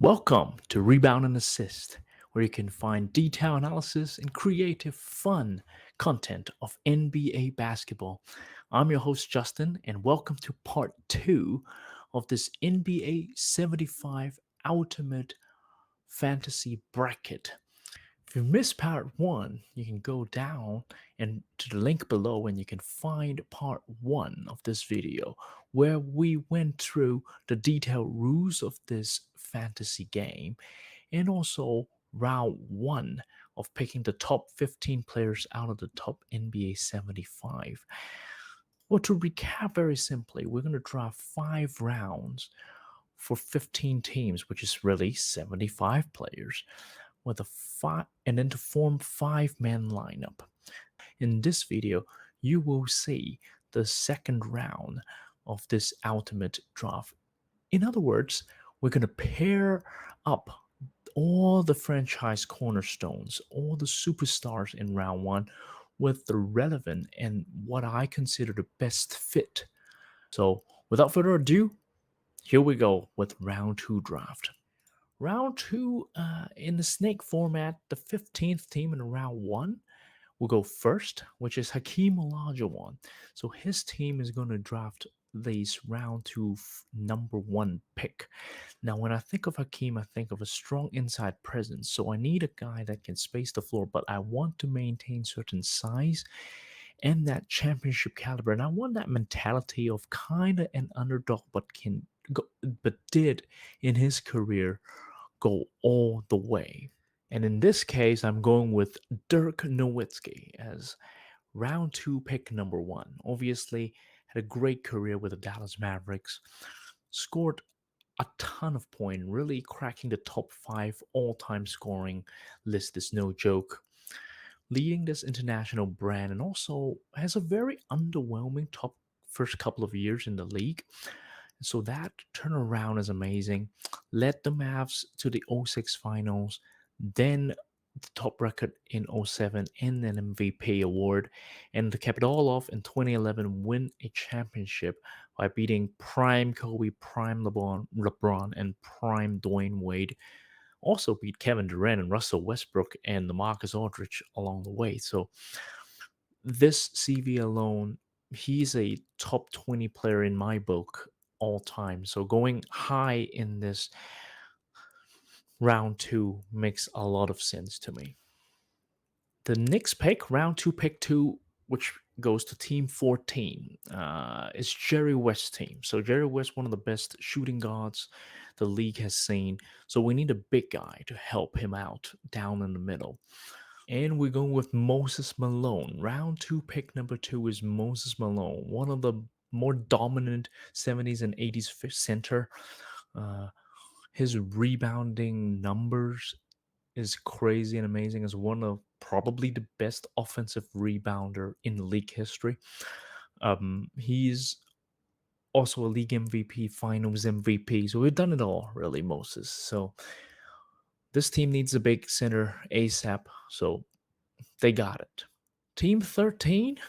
Welcome to Rebound and Assist, where you can find detailed analysis and creative, fun content of NBA basketball. I'm your host, Justin, and welcome to part two of this NBA 75 Ultimate Fantasy Bracket. If you missed part one, you can go down and to the link below and you can find part one of this video where we went through the detailed rules of this fantasy game and also round one of picking the top 15 players out of the top NBA 75. Well, to recap very simply, we're going to draw 5 rounds for 15 teams, which is really 75 players with a five and then to form 5-man lineup. In this video, you will see the second round of this ultimate draft. In other words, we're going to pair up all the franchise cornerstones, all the superstars in round one with the relevant and what I consider the best fit. So, without further ado, here we go with round two draft. Round two, in the snake format, the 15th team in round one will go first, which is Hakeem Olajuwon. So his team is going to draft this round two number one pick. Now, when I think of Hakeem, I think of a strong inside presence. So I need a guy that can space the floor, but I want to maintain certain size and that championship caliber. And I want that mentality of kind of an underdog, but did in his career go all the way. And in this case, I'm going with Dirk Nowitzki as round two pick number one. Obviously, had a great career with the Dallas Mavericks, scored a ton of points, really cracking the top 5 all-time scoring list is no joke. Leading this international brand and also has a very underwhelming top first couple of years in the league. So that turnaround is amazing. Led the Mavs to the '06 finals, then the top record in '07 and an MVP award, and to cap it all off in 2011 win a championship by beating prime Kobe, prime LeBron and prime Dwayne Wade. Also beat Kevin Durant and Russell Westbrook and the Marcus Aldridge along the way. So this CV alone, he's a top 20 player in my book all time. So going high in this round two makes a lot of sense to me. The next pick, round two, pick two, which goes to team 14, is Jerry West's team. So Jerry West, one of the best shooting guards the league has seen. So we need a big guy to help him out down in the middle. And we're going with Moses Malone. Round two, pick number two is Moses Malone, one of the more dominant 70s and 80s center. Uh, his rebounding numbers is crazy and amazing as one of probably the best offensive rebounder in league history. He's also a league MVP, finals MVP. So we've done it all, really, Moses. So this team needs a big center ASAP. So they got it. Team 13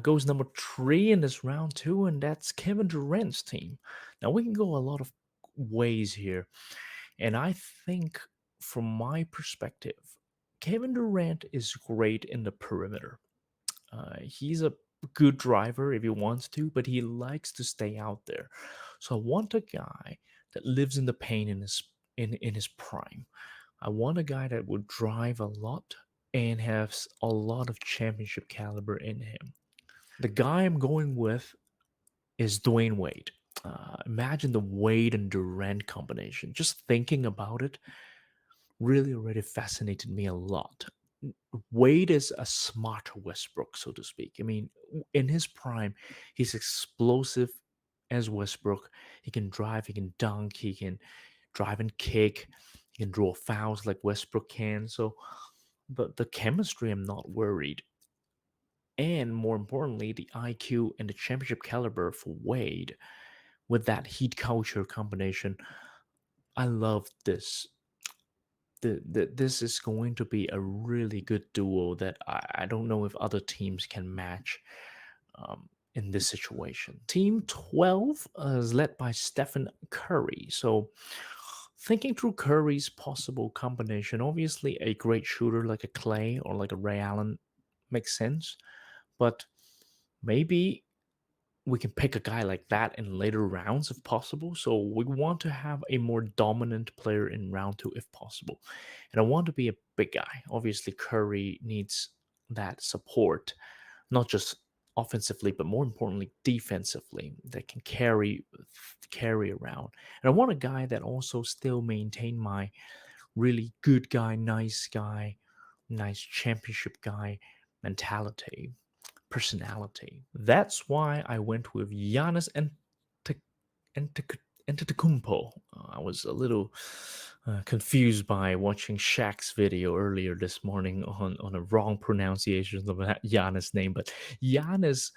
goes number 3 in this round two, and that's Kevin Durant's team. Now, we can go a lot of ways here, and I think from my perspective, Kevin Durant is great in the perimeter. He's a good driver if he wants to, but he likes to stay out there. So I want a guy that lives in the paint in his prime. I want a guy that would drive a lot and has a lot of championship caliber in him. The guy I'm going with is Dwayne Wade. Imagine the Wade and Durant combination. Just thinking about it really already fascinated me a lot. Wade is a smarter Westbrook, so to speak. I mean, in his prime, he's explosive as Westbrook. He can drive, he can dunk, he can drive and kick, he can draw fouls like Westbrook can. So the chemistry, I'm not worried. And more importantly, the IQ and the championship caliber for Wade with that heat culture combination. I love this. This is going to be a really good duo that I don't know if other teams can match in this situation. Team 12 is led by Stephen Curry. So Thinking through Curry's possible combination, obviously a great shooter like a Clay or like a Ray Allen makes sense, but maybe we can pick a guy like that in later rounds if possible. So we want to have a more dominant player in round two if possible. And I want to be a big guy. Obviously, Curry needs that support, not just offensively, but more importantly, defensively, that can carry around. And I want a guy that also still maintain my really good guy, nice championship guy mentality, personality. That's why I went with Giannis Antetokounmpo. I was a little confused by watching Shaq's video earlier this morning on a wrong pronunciation of Giannis' name, but Giannis,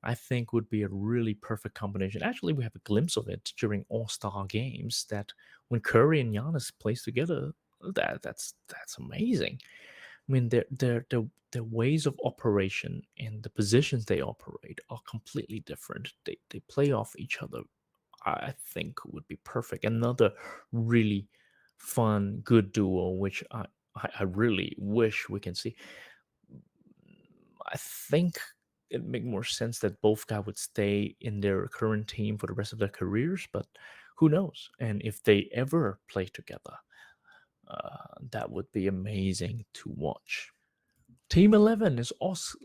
I think, would be a really perfect combination. Actually, we have a glimpse of it during All Star games. That when Curry and Giannis plays together, that's amazing. I mean, their ways of operation and the positions they operate are completely different. They play off each other. I think would be perfect. Another really fun, good duo, which I really wish we can see. I think it make more sense that both guys would stay in their current team for the rest of their careers, but who knows? And if they ever play together, that would be amazing to watch. Team 11 is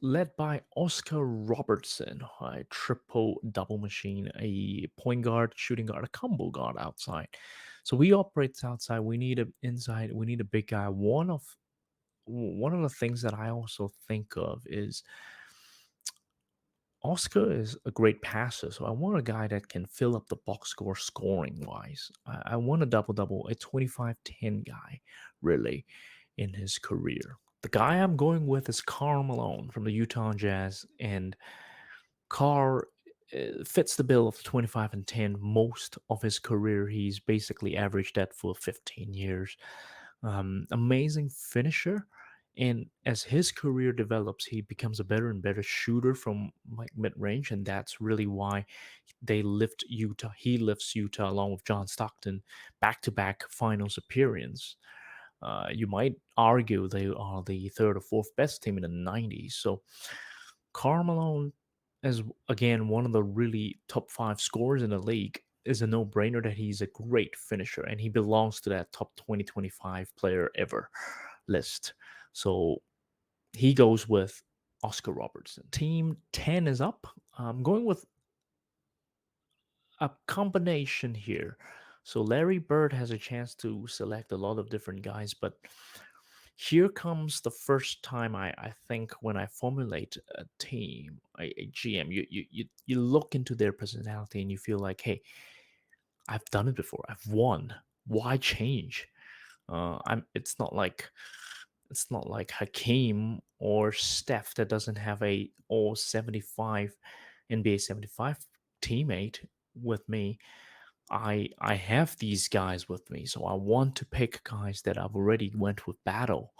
led by Oscar Robertson, a triple double machine, a point guard, shooting guard, a combo guard outside. So we operate outside. We need an inside. We need a big guy. One of the things that I also think of is Oscar is a great passer, so I want a guy that can fill up the box score scoring wise. I want a double double, a 25-10 guy, really, in his career. The guy I'm going with is Karl Malone from the Utah Jazz, and Karl fits the bill of 25 and 10 most of his career. He's basically averaged that for 15 years. Amazing finisher. And as his career develops, he becomes a better and better shooter from like mid range, and that's really why they lift Utah. He lifts Utah along with John Stockton back to back finals appearance. You might argue they are the third or fourth best team in the 90s. So Carmelo is again one of the really top five scorers in the league. Is a no-brainer that he's a great finisher and he belongs to that top 2025 player ever list. So he goes with Oscar Robertson. Team 10 is up. I'm going with a combination here. So Larry Bird has a chance to select a lot of different guys, but here comes the first time I think when I formulate a team, a GM, you look into their personality and you feel like, hey, I've done it before. I've won. Why change? I'm. It's not like Hakeem or Steph that doesn't have a all 75 NBA 75 teammate with me. I have these guys with me, so I want to pick guys that I've already went with battle.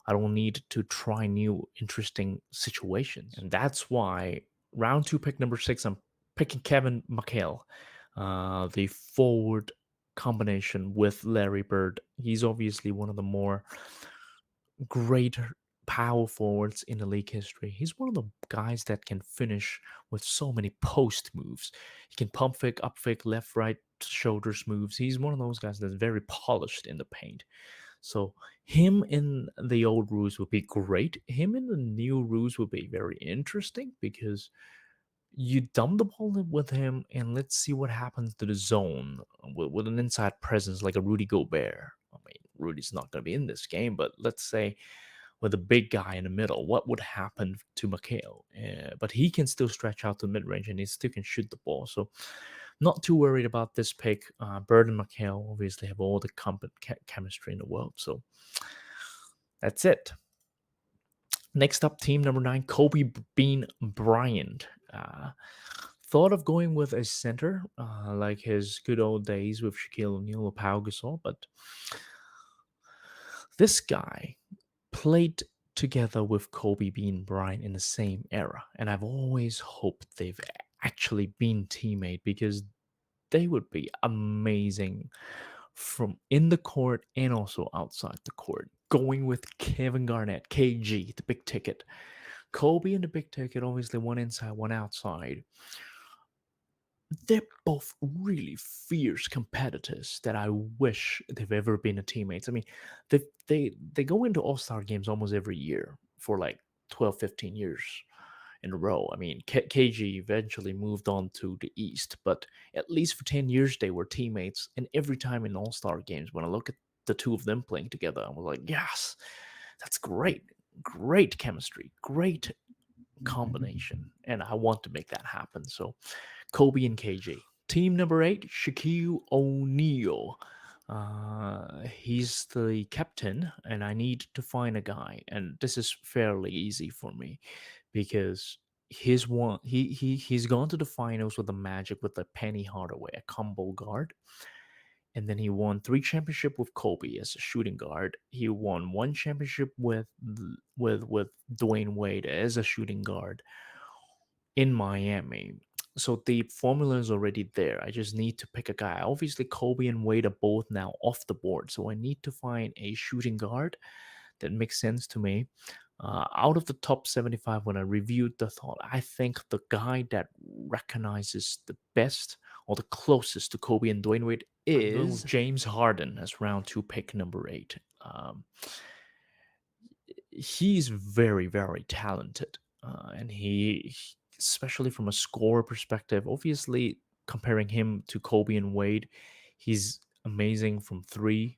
I don't need to try new interesting situations, and that's why round two pick number six, I'm picking Kevin McHale, the forward combination with Larry Bird. He's obviously one of the more great power forwards in the league history. He's one of the guys that can finish with so many post moves. He can pump fake, up fake, left, right, shoulders moves. He's one of those guys that's very polished in the paint. So him in the old rules would be great. Him in the new rules would be very interesting because you dump the ball with him and let's see what happens to the zone with an inside presence like a Rudy Gobert. I mean, Rudy's not going to be in this game, but let's say with a big guy in the middle, what would happen to McHale? But he can still stretch out to mid range and he still can shoot the ball. So, not too worried about this pick. Bird and McHale obviously have all the chemistry in the world. So, that's it. Next up, team number 9, Kobe Bean Bryant. Thought of going with a center, like his good old days with Shaquille O'Neal or Pau Gasol, but this guy played together with Kobe Bean Bryant in the same era, and I've always hoped they've actually been teammate because they would be amazing from in the court and also outside the court. Going with Kevin Garnett, KG, the big ticket. Kobe and the big ticket, obviously one inside, one outside. They're both really fierce competitors that I wish they've ever been a teammates. I mean, they go into All-Star games almost every year for like 12, 15 years in a row. I mean, KG eventually moved on to the East, but at least for 10 years they were teammates. And every time in All-Star games, when I look at the two of them playing together, I was like, yes, that's great. Great chemistry, great combination. And I want to make that happen. So Kobe and KG. Team number 8, Shaquille O'Neal. He's the captain, and I need to find a guy. And this is fairly easy for me because he's gone to the finals with the Magic with the Penny Hardaway, a combo guard. And then he won 3 championships with Kobe as a shooting guard. He won 1 championship with Dwayne Wade as a shooting guard in Miami. So the formula is already there. I just need to pick a guy. Obviously, Kobe and Wade are both now off the board. So I need to find a shooting guard that makes sense to me. Out of the top 75, when I reviewed the thought, I think the guy that recognizes the best or the closest to Kobe and Dwayne Wade is James Harden as round 2 pick number 8. He's very, very talented. And especially from a scorer perspective, obviously comparing him to Kobe and Wade, he's amazing from 3,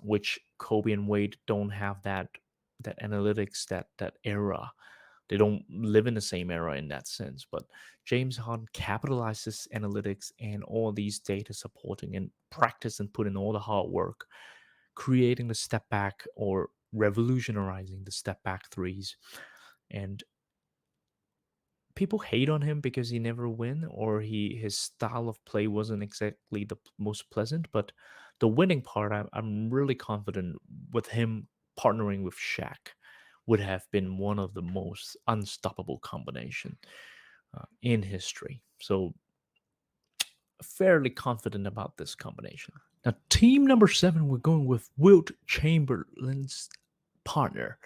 which Kobe and Wade don't have that analytics, that era. They don't live in the same era in that sense. But James Harden capitalizes analytics and all these data supporting and practice and put in all the hard work, creating the step back or revolutionizing the step back threes. And people hate on him because he never win or his style of play wasn't exactly the most pleasant. But the winning part, I'm really confident with him partnering with Shaq would have been one of the most unstoppable combination in history. So fairly confident about this combination. Now, team number 7, we're going with Wilt Chamberlain's partner.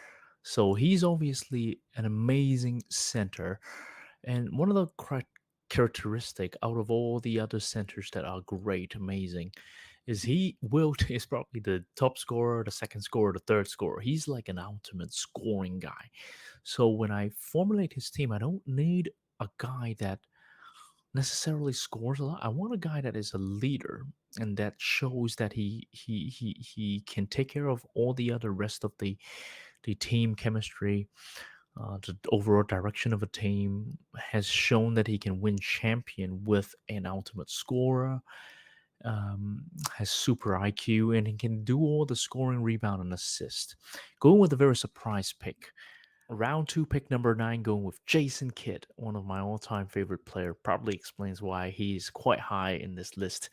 So he's obviously an amazing center. And one of the characteristic out of all the other centers that are great, amazing, is Wilt is probably the top scorer, the second scorer, the third scorer. He's like an ultimate scoring guy. So when I formulate his team, I don't need a guy that necessarily scores a lot. I want a guy that is a leader and that shows that he can take care of all the other rest of the team chemistry, the overall direction of a team. Has shown that he can win champion with an ultimate scorer. Has super IQ and he can do all the scoring, rebound, and assist. Going with a very surprise pick. Round 2 pick number 9, going with Jason Kidd, one of my all-time favorite player. Probably explains why he's quite high in this list.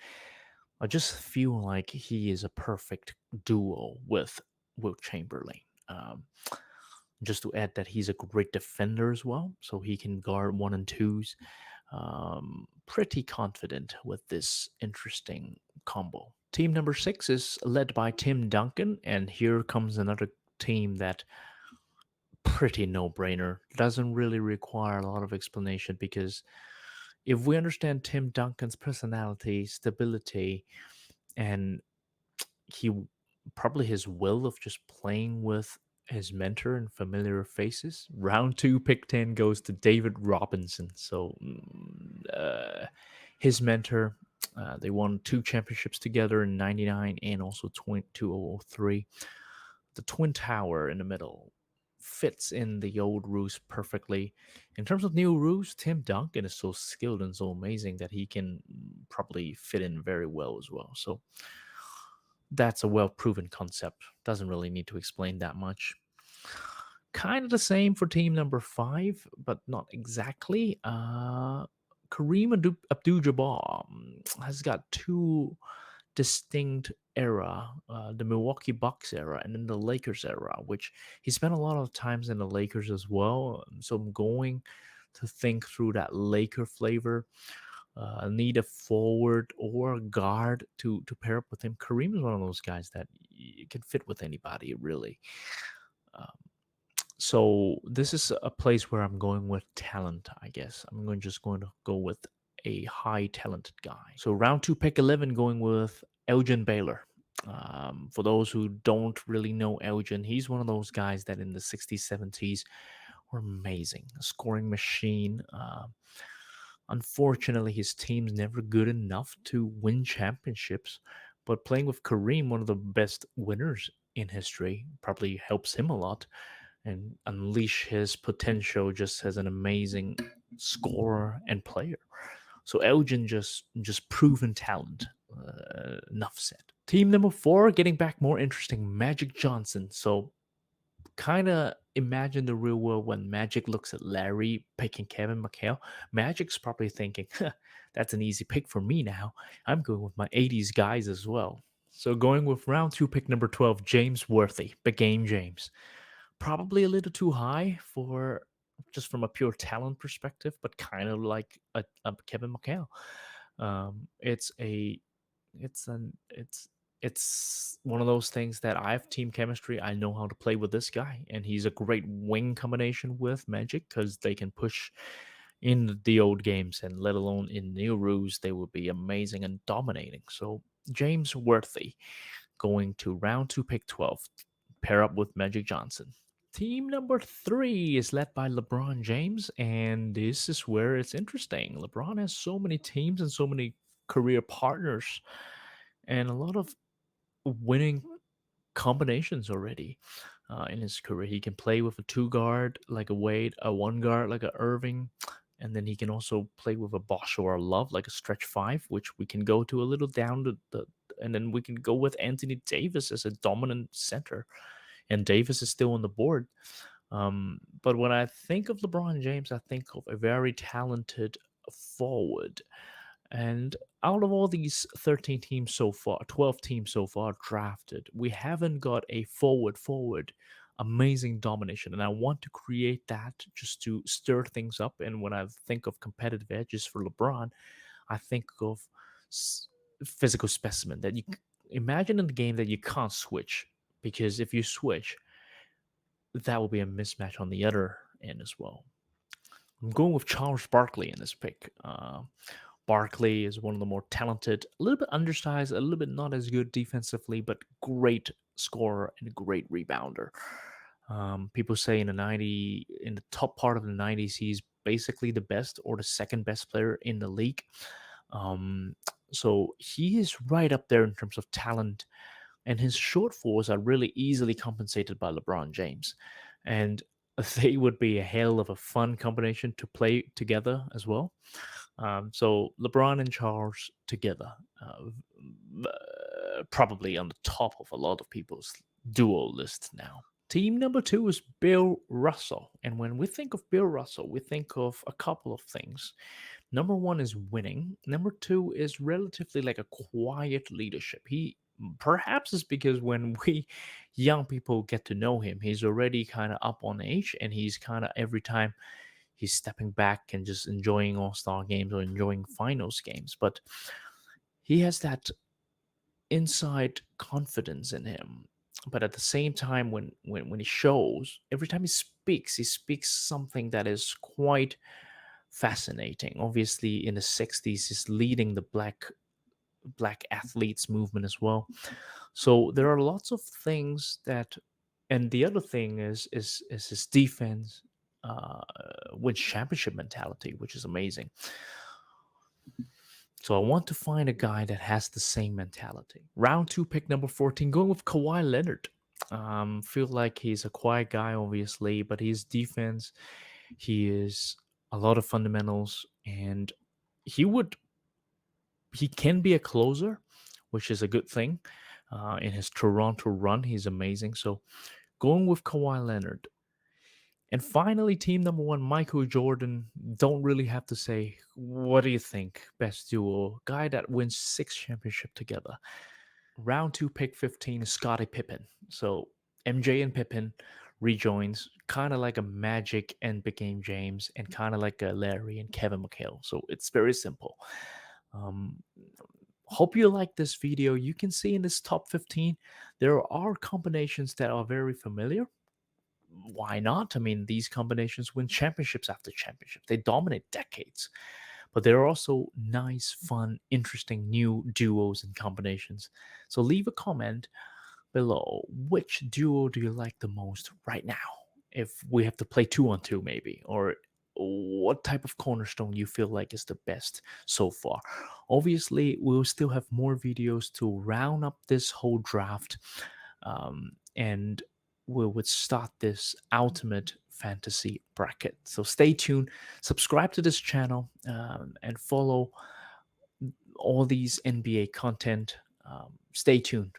I just feel like he is a perfect duo with Wilt Chamberlain. Just to add that he's a great defender as well, so he can guard 1 and 2s. Pretty confident with this interesting combo. Team number 6 is led by Tim Duncan, and here comes another team that pretty no-brainer. Doesn't really require a lot of explanation because if we understand Tim Duncan's personality, stability, and he probably his will of just playing with his mentor and familiar faces. Round 2, pick 10 goes to David Robinson. So his mentor, they won 2 championships together in '99 and also 2003. The Twin Tower in the middle fits in the old ruse perfectly. In terms of new ruse, Tim Duncan is so skilled and so amazing that he can probably fit in very well as well. So that's a well proven concept. Doesn't really need to explain that much. Kind of the same for team number 5, but not exactly. Kareem Abdul-Jabbar has got 2 distinct era, the Milwaukee Bucks era and then the Lakers era, which he spent a lot of times in the Lakers as well. So I'm going to think through that Laker flavor. need a forward or a guard to pair up with him. Kareem is one of those guys that you can fit with anybody, really. Um, so this is a place where I'm going with talent, I guess. Just going to go with a high talented guy. So round two, pick 11, going with Elgin Baylor. For those who don't really know Elgin, he's one of those guys that in the 60s, 70s were amazing. A scoring machine. Unfortunately, his team's never good enough to win championships. But playing with Kareem, one of the best winners in history, probably helps him a lot and unleash his potential just as an amazing scorer and player. So Elgin just proven talent. Enough said. Team number four, getting back more interesting, Magic Johnson. So kind of imagine the real world when Magic looks at Larry picking Kevin McHale. Magic's probably thinking, huh, that's an easy pick for me now. I'm going with my 80s guys as well. So going with round two, pick number 12, James Worthy, Big Game James. Probably a little too high for just from a pure talent perspective, but kind of like a Kevin McHale. It's a it's one of those things that I have team chemistry. I know how to play with this guy, and he's a great wing combination with Magic because they can push in the old games, and let alone in new rules, they will be amazing and dominating. So James Worthy going to round two, pick 12, pair up with Magic Johnson. Team number three is led by LeBron James, and this is where it's interesting. LeBron has so many teams and so many career partners, and a lot of winning combinations already in his career. He can play with a two guard like a Wade, a one guard like a Irving, and then he can also play with a Bosch or a Love like a stretch five, which we can go to a little down and then we can go with Anthony Davis as a dominant center. And Davis is still on the board. But when I think of LeBron James, I think of a very talented forward. And out of all these 13 teams so far, 12 teams so far drafted, we haven't got a forward amazing domination. And I want to create that just to stir things up. And when I think of competitive edges for LeBron, I think of s- physical specimen that imagine in the game that you can't switch, because if you switch, that will be a mismatch on the other end as well. I'm going with Charles Barkley in this pick. Barkley is one of the more talented, a little bit undersized, a little bit not as good defensively, but great scorer and great rebounder. People say in the top part of the 90s, he's basically the best or the second best player in the league. Um, so he is right up there in terms of talent, and his shortfalls are really easily compensated by LeBron James. And they would be a hell of a fun combination to play together as well. So LeBron and Charles together, probably on the top of a lot of people's duo list now. Team number two is Bill Russell. And when we think of Bill Russell, we think of a couple of things. Number one is winning. Number two is relatively like a quiet leadership. He perhaps is because when we young people get to know him, he's already kind of up on age, and he's kind of every time he's stepping back and just enjoying all-star games or enjoying finals games. But he has that inside confidence in him. But at the same time, when he shows, every time he speaks something that is quite fascinating. Obviously, in the 60s, he's leading the black athletes movement as well. So there are lots of things that, and the other thing is his defense, uh, wins championship mentality, which is amazing. So I want to find a guy that has the same mentality. Round two, pick number 14, going with Kawhi Leonard. Feel like he's a quiet guy, obviously, but his defense, he is a lot of fundamentals, and he would he can be a closer, which is a good thing. In his Toronto run, he's amazing. So going with Kawhi Leonard. And finally, team number one, Michael Jordan. Don't really have to say. What do you think? Best duo. Guy that wins 6 championships together. Round two, pick 15 is Scottie Pippen. So MJ and Pippen, rejoins, kind of like a Magic and became James, and kind of like a Larry and Kevin McHale. So it's very simple. Um, Hope you like this video. You can see in this top 15, there are combinations that are very familiar. Why not? I mean, these combinations win championships after championship. They dominate decades. But there are also nice, fun, interesting new duos and combinations. So leave a comment below. Which duo do you like the most right now? If we have to play 2-on-2, maybe, or what type of cornerstone you feel like is the best so far. Obviously, we'll still have more videos to round up this whole draft, and we would start this ultimate fantasy bracket. So stay tuned, subscribe to this channel, and follow all these NBA content. Stay tuned.